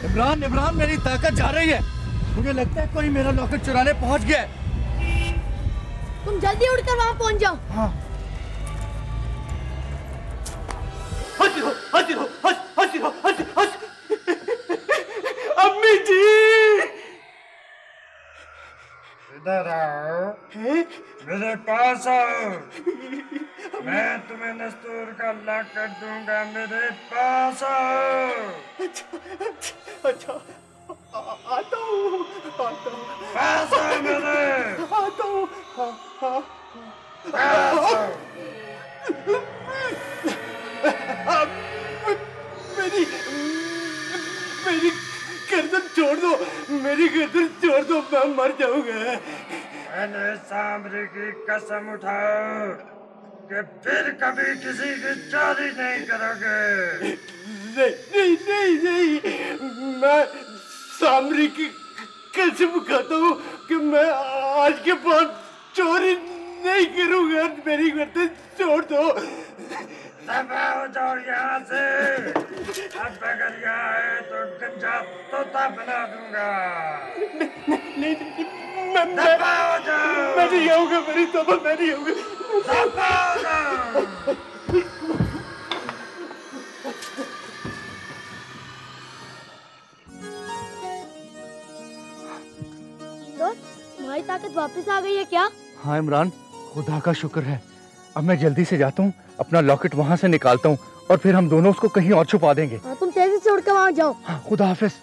इमरान इमरान, मेरी ताकत जा रही है। मुझे लगता है कोई मेरा लॉकेट चुराने पहुंच गया है। तुम जल्दी उड़कर वहां पहुंच जाओ। हाँ। हंसी हो, हंसी हो, हंसी हो, हंसी, हंसी। अम्मी जी, इधर आओ, मेरे पास आओ। मैं तुम्हें नस्तूर का लॉकेट दूंगा, मेरे पास आओ। अच्छा, आता हूँ, आता हूँ। पास आओ मेरे। आता हूँ। मेरी मेरी गर्दन छोड़ दो, मेरी गर्दन छोड़ दो, मैं मर जाऊंगा। मैंने सामरी की कसम उठाओ कि फिर कभी किसी की चोरी नहीं करोगे। नहीं नहीं नहीं, मैं सामरी की कसम खाता हूँ कि मैं आज के बाद चोरी नहीं करूंगा। मेरी गर्दन छोड़ दो। दफा हो जाओ यहाँ से। अब अगर यहाँ आए तो गंजा तोता बना दूंगा। नहीं, दफा हो जाओ। मैं नहीं आऊंगा, मेरी तौबा, मैं नहीं आऊंगा। दफा हो जाओ। तुम्हारी ताकत वापस आ गई है क्या? हाँ इमरान, खुदा का शुक्र है। अब मैं जल्दी से जाता हूँ, अपना लॉकेट वहाँ से निकालता हूँ और फिर हम दोनों उसको कहीं और छुपा देंगे। हाँ, तुम तेजी से उड़कर वहाँ जाओ। हाँ, खुदा हाफिज।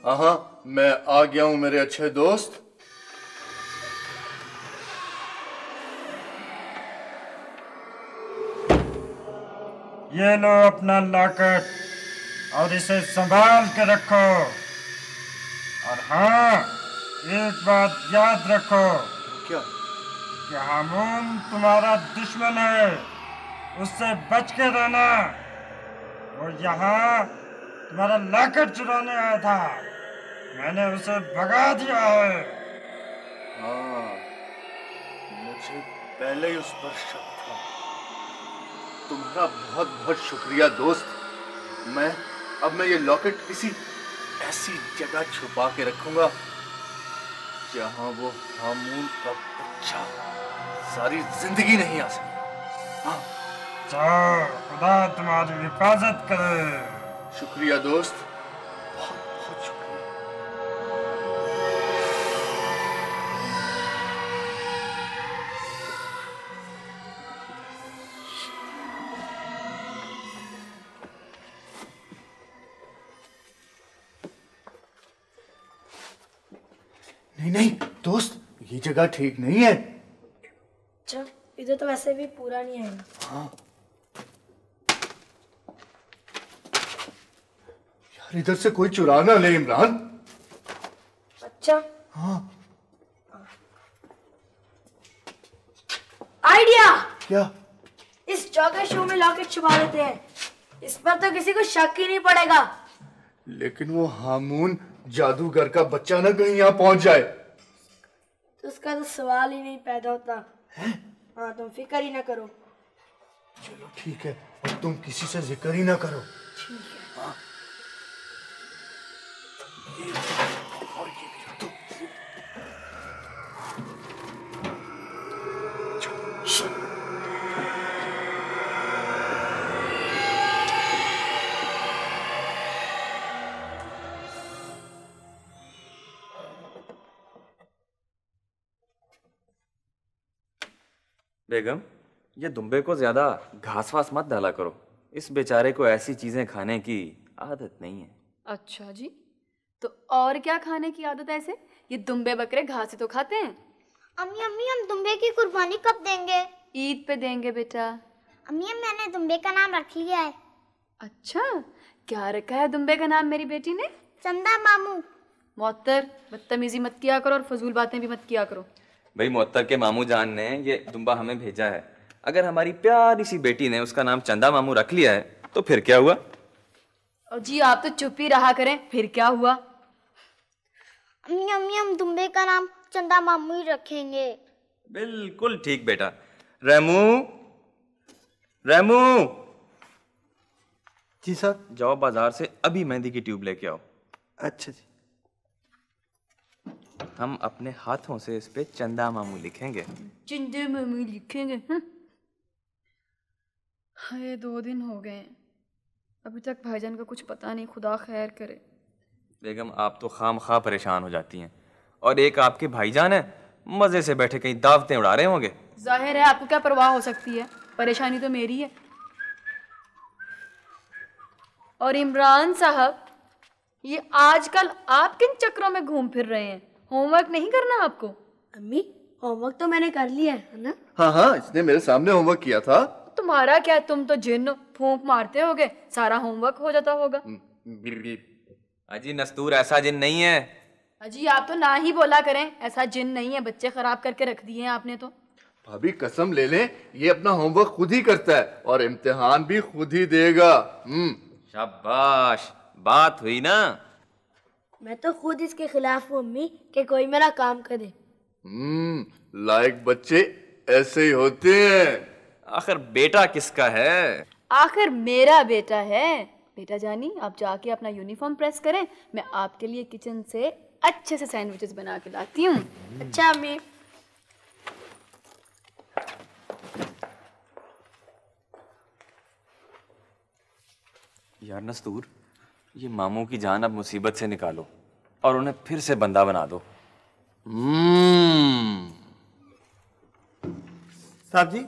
हाँ, मैं आ गया हूँ मेरे अच्छे दोस्त। ये लो अपना लॉकेट और इसे संभाल के रखो। और हाँ, एक बात याद रखो। क्या? कि हामून तुम्हारा दुश्मन है, उससे बच के रहना। वो यहाँ तुम्हारा लॉकेट चुराने आया था, मैंने उसे भगा दिया है। हाँ, मुझे पहले ही उस पर शक था। तुम्हारा बहुत बहुत शुक्रिया दोस्त। अब मैं ये लॉकेट किसी ऐसी जगह छुपा के रखूंगा जहां वो हामून का बच्चा सारी जिंदगी नहीं आ सकता। हाँ। जाओ, खुदा तुम्हारी हिफाजत करे। शुक्रिया दोस्त, बहुत बहुत शुक्रिया। नहीं नहीं दोस्त, ये जगह ठीक नहीं है। अच्छा, इधर तो वैसे भी पूरा नहीं आएगा। हाँ यार, इधर से कोई चुरा ना ले इमरान। अच्छा, हाँ। आइडिया। क्या? इस चौके शू में लॉकेट छुपा देते हैं, इस पर तो किसी को शक ही नहीं पड़ेगा। लेकिन वो हामून जादूगर का बच्चा ना कहीं यहाँ पहुंच जाए। तो उसका तो सवाल ही नहीं पैदा होता है? हाँ, तुम फिक्र ही ना करो। चलो ठीक है, अब तुम किसी से जिक्र ही ना करो। ठीक है। हाँ। और ये भी रख दो। बेगम, ये दुम्बे को ज्यादा घास वास मत डाला करो। इस बेचारे को ऐसी चीजें खाने की आदत नहीं है। अच्छा जी, तो और क्या खाने की आदत है इसे? ये दुम्बे बकरे घास ही तो खाते हैं। अम्मी अम्मी, हम दुम्बे की कुर्बानी कब देंगे? ईद पे देंगे बेटा। अम्मी, मैंने दुम्बे का नाम रख लिया है। अच्छा, क्या रखा है दुम्बे का नाम मेरी बेटी ने? चंदा मामू। मोहत्तर, बदतमीजी मत किया करो और फजूल बातें भी मत किया करो। भाई, मोहत्तर के मामू जान ने ये दुम्बा हमें भेजा है। अगर हमारी प्यारी सी बेटी ने उसका नाम चंदा मामू रख लिया है तो फिर क्या हुआ? और जी आप तो चुप ही रहा करें, फिर क्या हुआ? अम्मी अम्मी हम दुम्बे का नाम चंदा मामू ही रखेंगे। बिल्कुल ठीक बेटा। रेमू, रेमू, जी साहब। जाओ बाजार से अभी मेहंदी की ट्यूब लेके आओ। अच्छा जी। हम अपने हाथों से इस पे चंदा मामू लिखेंगे। चंदा मामू लिखेंगे? हाँ, ये 2 दिन हो गए हैं, अभी तक भाईजान का कुछ पता नहीं। खुदा खैर करे। बेगम आप तो खामखा परेशान हो जाती हैं, और एक आपके भाईजान है मजे से बैठे कहीं दावतें उड़ा रहे होंगे। जाहिर है आपको क्या परवाह हो सकती है, परेशानी तो मेरी है। और इमरान साहब, ये आजकल आप किन चक्रों में घूम फिर रहे हैं? होमवर्क नहीं करना आपको? अम्मी होमवर्क तो मैंने कर लिया है ना? हाँ हाँ, इसने मेरे सामने होमवर्क किया था। तुम्हारा क्या, तुम तो जिन फूंक मारते होगे, सारा होमवर्क हो जाता होगा। अजी नस्तूर ऐसा जिन नहीं है। अजी आप तो ना ही बोला करें, ऐसा जिन नहीं है। बच्चे खराब करके रख दिए हैं आपने तो। भाभी कसम ले लें, ये अपना होमवर्क खुद ही करता है और इम्तिहान भी खुद ही देगा। शाबाश, बात हुई ना। मैं तो खुद इसके खिलाफ हूँ अम्मी कि कोई मेरा काम करे। लायक बच्चे ऐसे ही होते हैं। आखिर बेटा किसका है? आखिर मेरा बेटा है। बेटा जानी, आप जाके अपना यूनिफॉर्म प्रेस करें, मैं आपके लिए किचन से अच्छे से सैंडविचेस बना के लाती हूँ। अच्छा अम्मी। यार नस्तूर, ये मामू की जान अब मुसीबत से निकालो और उन्हें फिर से बंदा बना दो। साहब जी,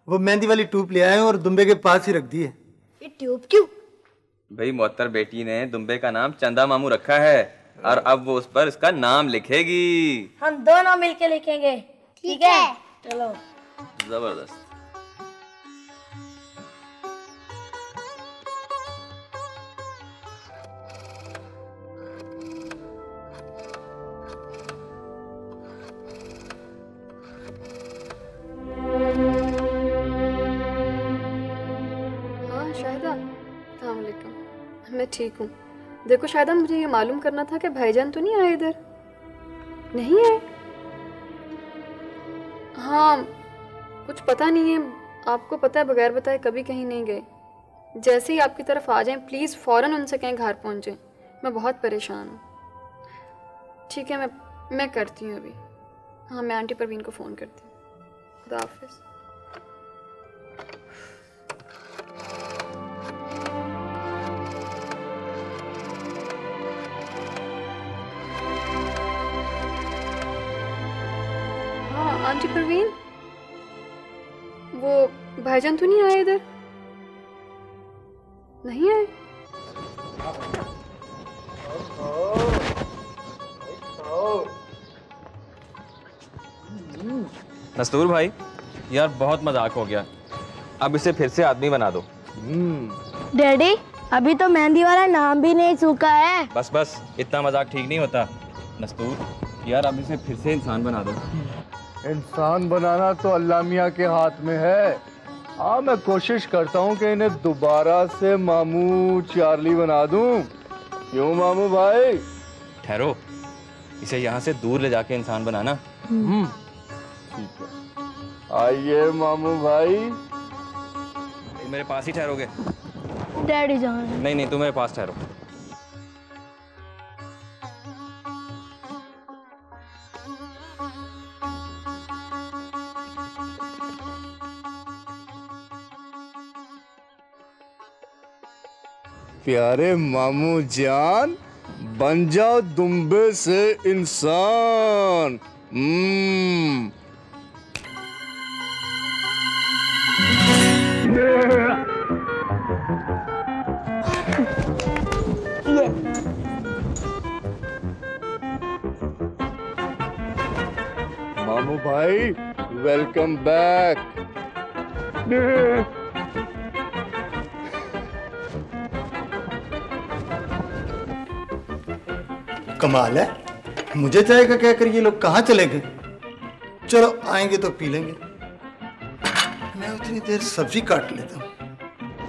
वो मेहंदी वाली ट्यूब ले आए और दुम्बे के पास ही रख दी है। ये ट्यूब क्यों? भाई मोहत्तर बेटी ने दुम्बे का नाम चंदा मामू रखा है और अब वो उस पर इसका नाम लिखेगी। हम दोनों मिलके लिखेंगे। ठीक है, चलो। जबरदस्त। मैं ठीक हूँ। देखो शायदा, मुझे ये मालूम करना था कि भाईजान तो नहीं आए इधर। नहीं आए? हाँ, कुछ पता नहीं है। आपको पता है, बगैर बताए कभी कहीं नहीं गए। जैसे ही आपकी तरफ आ जाएं, प्लीज़ फ़ौरन उनसे कहीं घर पहुँचें। मैं बहुत परेशान हूँ। ठीक है, मैं करती हूँ अभी। हाँ, मैं आंटी परवीन को फ़ोन करती हूँ। खुदा हाफ़िज़। आंटी परवीन, वो भाईजान तो नहीं आए इधर? नहीं आए? नस्तूर भाई, यार बहुत मजाक हो गया, अब इसे फिर से आदमी बना दो। डैडी, अभी तो मेहंदी वाला नाम भी नहीं सूखा है। बस बस, इतना मजाक ठीक नहीं होता। नस्तूर यार, अब इसे फिर से इंसान बना दो। इंसान बनाना तो अल्लाह मियाँ के हाथ में है। हाँ, मैं कोशिश करता हूँ कि इन्हें दोबारा से मामू चार्ली बना दूँ। क्यों मामू भाई? ठहरो, इसे यहाँ से दूर ले जाके इंसान बनाना। ठीक है, आइए मामू भाई। तुम मेरे पास ही ठहरोगे? डैडी जान। नहीं नहीं, तुम मेरे पास ठहरो। प्यारे मामू जान, बन जाओ दुम्बे से इंसान। मामू भाई, वेलकम बैक। कमाल है, मुझे चाय का कहकर ये लोग कहाँ चले गए। चलो, आएंगे तो पी लेंगे। मैं इतनी देर सब्जी काट लेता हूँ।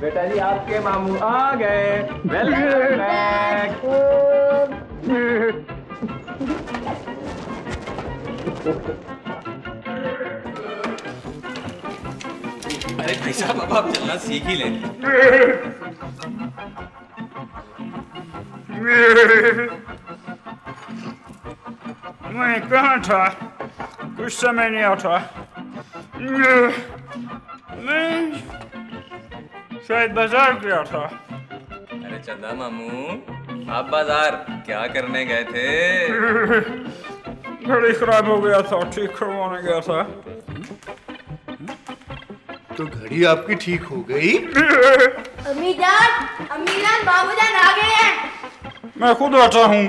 बेटा जी आपके मामू आ गए। Welcome back. अरे भाई साहब अब आप चलना सीख ही लें। मैं कहाँ था? कुछ समय नहीं आता। मैं शायद बाजार गया था। अरे चंदा मामू आप बाजार क्या करने गए थे? घड़ी खराब हो गया था, ठीक करवाने गया था। तो घड़ी आपकी ठीक हो गई? अम्मी जान बाबू जान आ गए हैं। मैं खुद आता हूँ।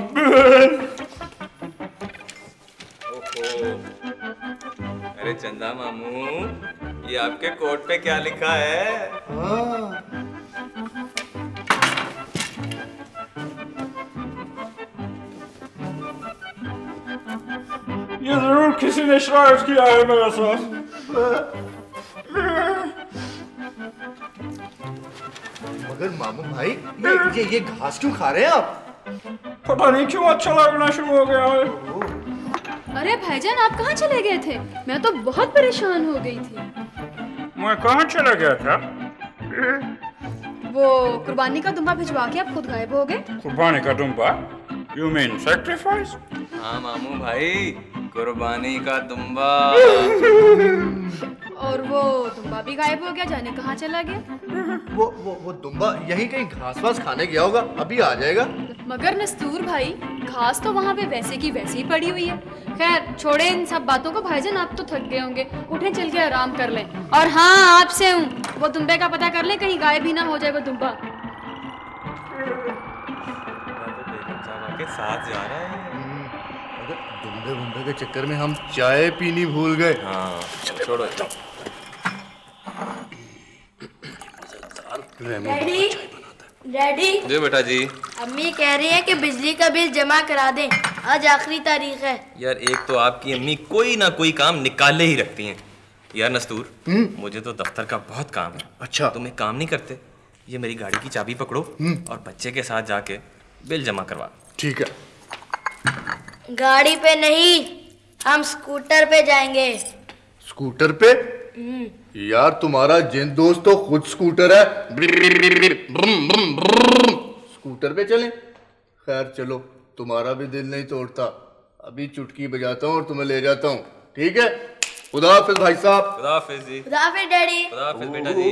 अरे चंदा मामू ये आपके कोट पे क्या लिखा है? हाँ। ये जरूर किसी ने शरारत किया है मेरे साथ। मगर मामू भाई ये घास क्यों खा रहे हैं आप? पता नहीं क्यों अच्छा लगना शुरू हो गया है। अरे भाईजान आप कहाँ चले गए थे? मैं तो बहुत परेशान हो गई थी। मैं कहाँ चला गया था? वो कुर्बानी का दुम्बा भिजवा के आप खुद गायब हो गए। कुर्बानी का दुम्बा? You mean sacrifice? हाँ मामू भाई कुर्बानी का दुम्बा। और वो दुम्बा भी गायब हो गया, जाने कहाँ चला गया। वो दुम्बा यहीं कहीं घास वास खाने गया होगा, अभी आ जाएगा। मगर नस्तूर भाई घास तो वहाँ पे वैसे की वैसे ही पड़ी हुई है। खैर छोड़े इन सब बातों को, भाईजान आप तो थक गए होंगे, उठें चल के आराम कर लें। और हाँ आपसे हूँ, वो दुम्बे का पता कर लें कहीं गायब ही ना हो जाए वो दुम्बा। के साथ जा रहा है। अगर दुम्बे के चक्कर में हम चाय पीनी भूल गए। हाँ छोड़ो। डैडी जी बेटा जी। अम्मी कह रही है कि बिजली का बिल जमा करा दें, आज आखिरी तारीख है। यार एक तो आपकी अम्मी कोई ना कोई काम निकाले ही रखती हैं। यार नस्तूर मुझे तो दफ्तर का बहुत काम है। अच्छा तुम एक काम नहीं करते, ये मेरी गाड़ी की चाबी पकड़ो और बच्चे के साथ जाके बिल जमा करवा। ठीक है। गाड़ी पे नहीं, हम स्कूटर पे जाएंगे। स्कूटर पे? यार तुम्हारा जिन दोस्त तो खुद स्कूटर है, स्कूटर पे चलें? खैर चलो, तुम्हारा भी दिल नहीं तोड़ता, अभी चुटकी बजाता हूँ और तुम्हें ले जाता हूँ। ठीक है? खुदा हाफिज भाई साहब। खुदा हाफिज जी। खुदा हाफिज डैडी। खुदा हाफिज बेटा जी।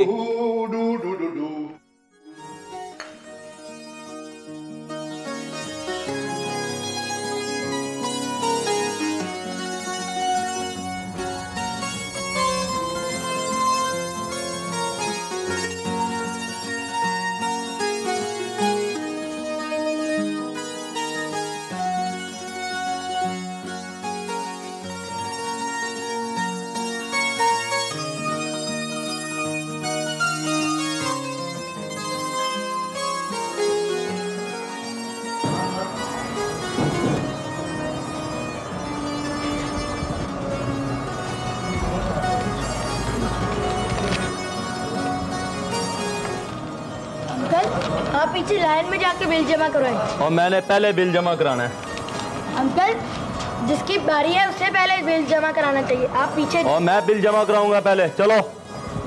आप पीछे लाइन में जाके बिल जमा करवाएं। और मैंने पहले बिल जमा कराना है। अंकल जिसकी बारी है उससे पहले बिल जमा कराना चाहिए, आप पीछे। और मैं बिल जमा कराऊंगा पहले। चलो।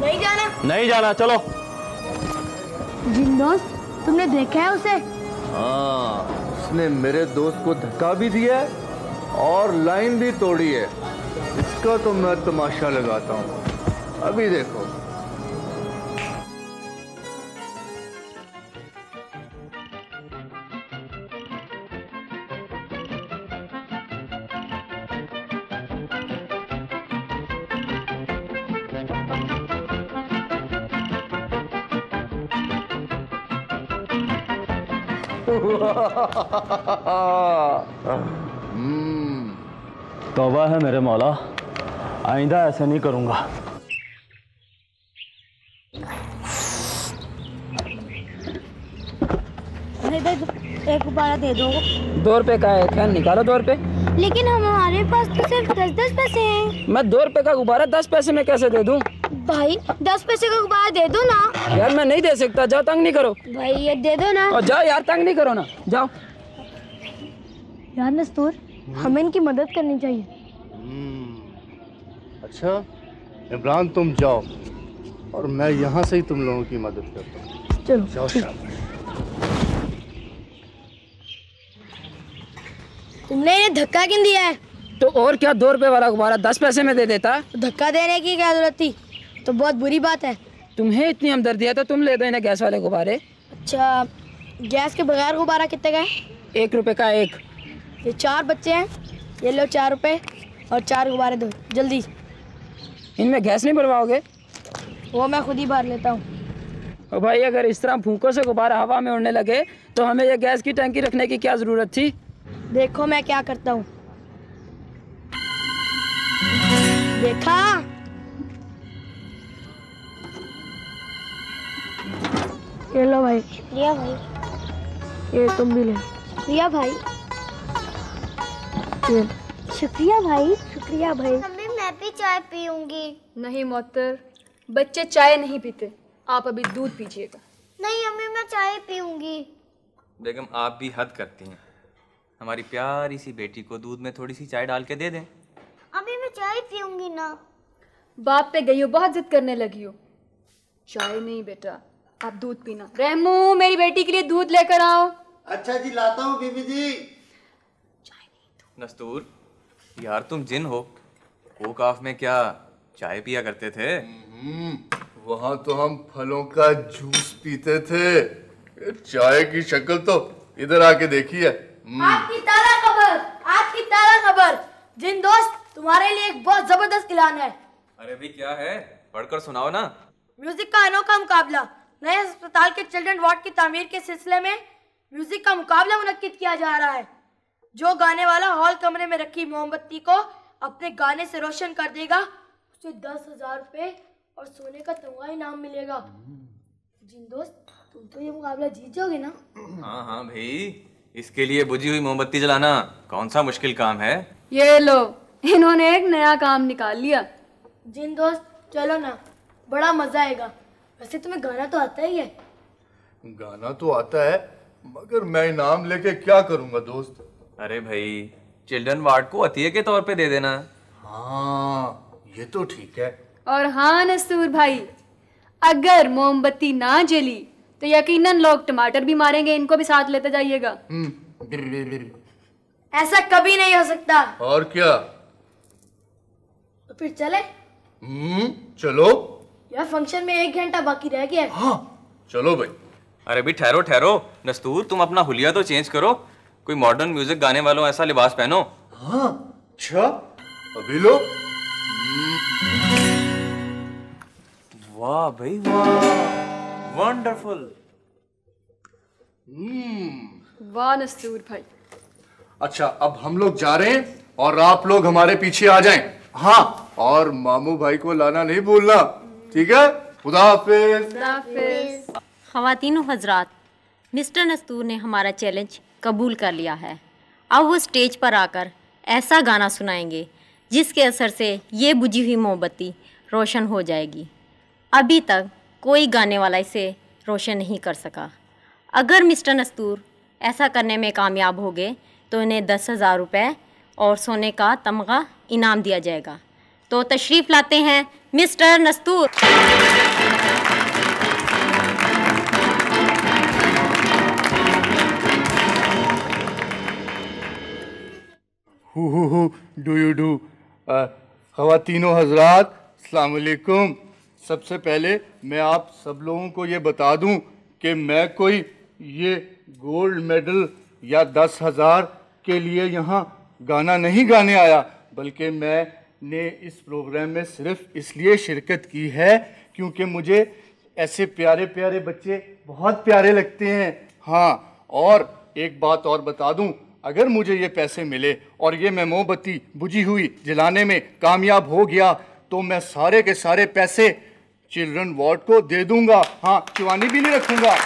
नहीं जाना? नहीं जाना, चलो। जिन दोस्त तुमने देखा है उसे? हाँ, उसने मेरे दोस्त को धक्का भी दिया है और लाइन भी तोड़ी है। इसका तो मैं तमाशा लगाता हूँ, अभी देखो। तौबा है मेरे मौला, आइंदा ऐसे नहीं करूंगा। एक गुब्बारा दे दो। 2 रुपए का है, क्या निकालो 2 रुपए। लेकिन हमारे पास तो सिर्फ 10-10 पैसे हैं। मैं 2 रुपए का गुब्बारा 10 पैसे में कैसे दे दूं? भाई 10 पैसे का गुब्बारा दे दो ना। यार मैं नहीं दे सकता, जाओ, तंग नहीं करो। भाई ये दे दो ना। और जाओ यार, तंग नहीं करो ना, जाओ। यार नस्तूर, हमें इनकी मदद करनी चाहिए। अच्छा इमरान, तुम जाओ और मैं यहाँ से ही तुम लोगों की मदद करता हूँ। चलो जाओ शाबाश। तुमने इन्हें धक्का क्यों दिया है? तो और क्या, 2 रुपए वाला गुब्बारा 10 पैसे में दे देता। धक्का देने की क्या जरूरत थी? तो बहुत बुरी बात है। तुम्हें इतनी हमदर्दी है तो तुम ले दो इन्हें गैस वाले गुब्बारे। अच्छा, गैस के बगैर गुब्बारा कितने का है? 1 रुपए का एक। ये 4 बच्चे हैं, ये लो 4 रुपए और 4 गुब्बारे दो जल्दी। इनमें गैस नहीं भरवाओगे? वो मैं खुद ही भर लेता हूँ। और भाई अगर इस तरह फूंकों से गुब्बारा हवा में उड़ने लगे तो हमें ये गैस की टंकी रखने की क्या जरूरत थी? देखो मैं क्या करता हूँ। देखा? ये लो भाई। रिया भाई। ये तुम भी ले। रिया भाई। ये। शुक्रिया भाई। शुक्रिया भाई। मम्मी मैं भी चाय पीऊंगी। नहीं मोहतर, बच्चे चाय नहीं पीते, आप अभी दूध पीजिएगा। नहीं अम्मी मैं चाय पीऊंगी। बेगम आप भी हद करती हैं। हमारी प्यारी सी बेटी को दूध में थोड़ी सी चाय डाल के दे दें। अम्मी मैं चाय पीऊंगी ना। बाप पे गई हो, बहुत जिद करने लगी हो। चाय नहीं बेटा, आप दूध पीना। रहमू, मेरी बेटी के लिए दूध लेकर आओ। अच्छा जी, लाता हूँ बीबी जी। नस्तूर, यार तुम जिन हो, कोकाफ में क्या चाय पिया करते थे? वहाँ तो हम फलों का जूस पीते थे। चाय की शक्ल तो इधर आके देखी है। आज की ताज़ा खबर, आज की ताज़ा खबर। जिन दोस्त, तुम्हारे लिए एक बहुत जबरदस्त ऐलान है। अरे भी क्या है, पढ़कर सुनाओ ना। म्यूजिक का अनोखा मुकाबला। नए अस्पताल के चिल्ड्रन वार्ड की तामीर के सिलसिले में म्यूजिक का मुकाबला मुनक्किद किया जा रहा है। जो गाने वाला हॉल कमरे में रखी मोमबत्ती को अपने गाने से रोशन कर देगा, उसे 10,000 रुपए और सोने का तमगा इनाम मिलेगा। जिन दोस्त, तुम तो ये मुकाबला जीत जाओगे ना? हाँ हाँ भाई, इसके लिए बुझी हुई मोमबत्ती जलाना कौन सा मुश्किल काम है। ये लो, इन्होंने एक नया काम निकाल लिया। जिन दोस्त, चलो ना, बड़ा मजा आएगा। वैसे तुम्हें गाना तो आता ही है। गाना तो आता है, मगर मैं इनाम लेके क्या करूंगा दोस्त? अरे भाई, चिल्ड्रन वार्ड को अतिये के तौर पे दे देना। हाँ, ये तो ठीक है। और हाँ नस्तूर भाई, अगर मोमबत्ती ना जली तो यकीनन लोग टमाटर भी मारेंगे, इनको भी साथ लेते जाइएगा। ऐसा कभी नहीं हो सकता। और क्या? तो फिर चले? चलो। यार फंक्शन में 1 घंटा बाकी रह गया है। हाँ चलो भाई। अरे भी ठहरो ठहरो, नस्तूर तुम अपना हुलिया तो चेंज करो, कोई मॉडर्न म्यूजिक गाने वालों ऐसा लिबास पहनो। हाँ अच्छा, अभी लो। वाह भाई वाह, वंडरफुल। वाह नस्तूर भाई। अच्छा, अब हम लोग जा रहे हैं और आप लोग हमारे पीछे आ जाएं। हाँ, और मामू भाई को लाना नहीं भूलना, ठीक है? खुदा हाफिज। ख़वातीन हज़रात, मिस्टर नस्तूर ने हमारा चैलेंज कबूल कर लिया है। अब वो स्टेज पर आकर ऐसा गाना सुनाएंगे जिसके असर से ये बुझी हुई मोमबत्ती रोशन हो जाएगी। अभी तक कोई गाने वाला इसे रोशन नहीं कर सका। अगर मिस्टर नस्तूर ऐसा करने में कामयाब हो गए तो इन्हें 10,000 रुपये और सोने का तमगा इनाम दिया जाएगा। तो तशरीफ़ लाते हैं mister Nastoor. Do you do. ख़वातीनो हज़रात, अस्सलाम वालेकुम। सबसे पहले मैं आप सब लोगों को ये बता दूं कि मैं कोई ये गोल्ड मेडल या 10,000 के लिए यहाँ गाना नहीं गाने आया, बल्कि मैंने इस प्रोग्राम में सिर्फ इसलिए शिरकत की है क्योंकि मुझे ऐसे प्यारे प्यारे बच्चे बहुत प्यारे लगते हैं। हाँ, और एक बात और बता दूं, अगर मुझे ये पैसे मिले और ये मैं मोमबत्ती बुझी हुई जलाने में कामयाब हो गया तो मैं सारे के सारे पैसे चिल्ड्रन वार्ड को दे दूंगा। हाँ, चुवानी भी नहीं रखूंगा।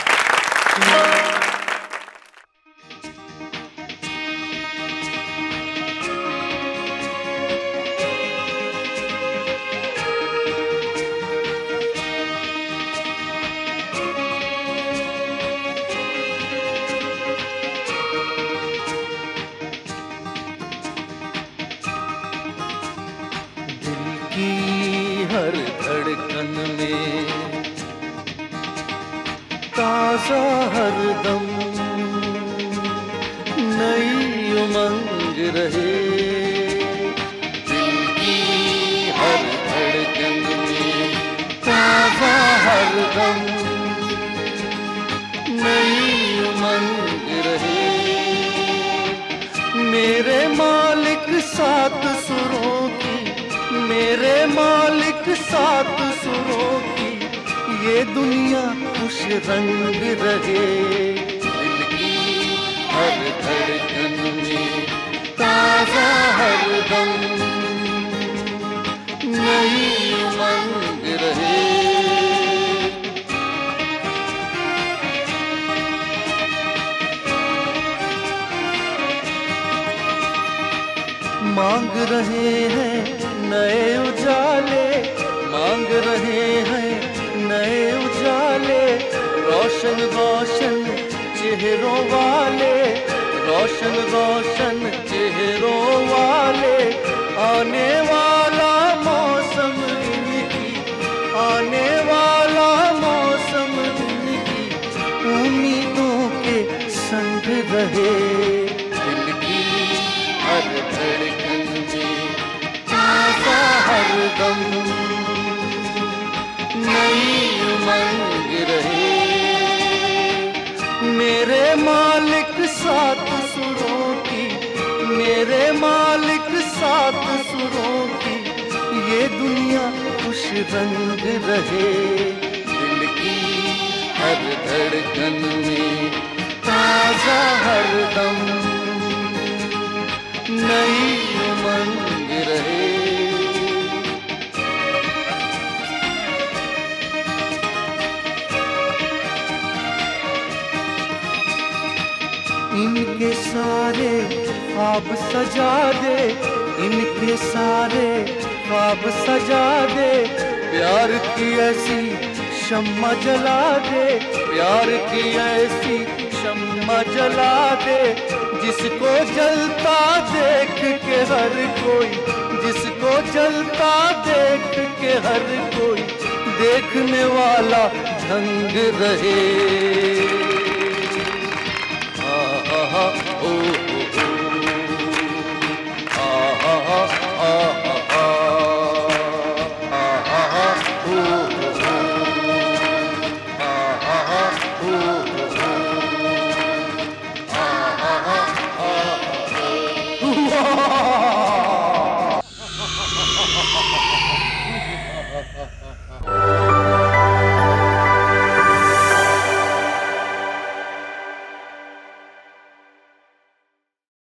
ताजा हरदम नई उमंग रहे, दिल की हर धड़कन में ताजा हरदम नई उमंग रहे। मेरे मालिक सात सुरों की, मेरे मालिक सात सुरों की, ये दुनिया खुश रंग रहे, दिल की हर धड़कन में ताजा हरदम नई उमंग रहे। मांग रहे हैं नए उजाले, मांग रहे हैं नए उजाले, रोशन रोशन चेहरों वाले, रोशन रोशन चेहरों वाले। आने वाला मौसम इनकी, आने वाला मौसम इनकी उम्मीदों के संग रहे, दिल की हर धड़कन में ताजा हरदम नई उमंग रहे। मेरे मालिक सात सुरों की, मेरे मालिक सात सुरों की, ये दुनिया खुश रंग रहे, दिल की हर धड़कन में ताजा हरदम नई उमंग रहे। इनके सारे ख्वाब सजा दे, इनके सारे ख्वाब सजा दे, प्यार की ऐसी शम्मा जला दे, प्यार की ऐसी शम्मा जला दे, जिसको जलता देख के हर कोई, जिसको जलता देख के हर कोई देखने वाला दंग रहे। ओ, ओ, ओ, आ,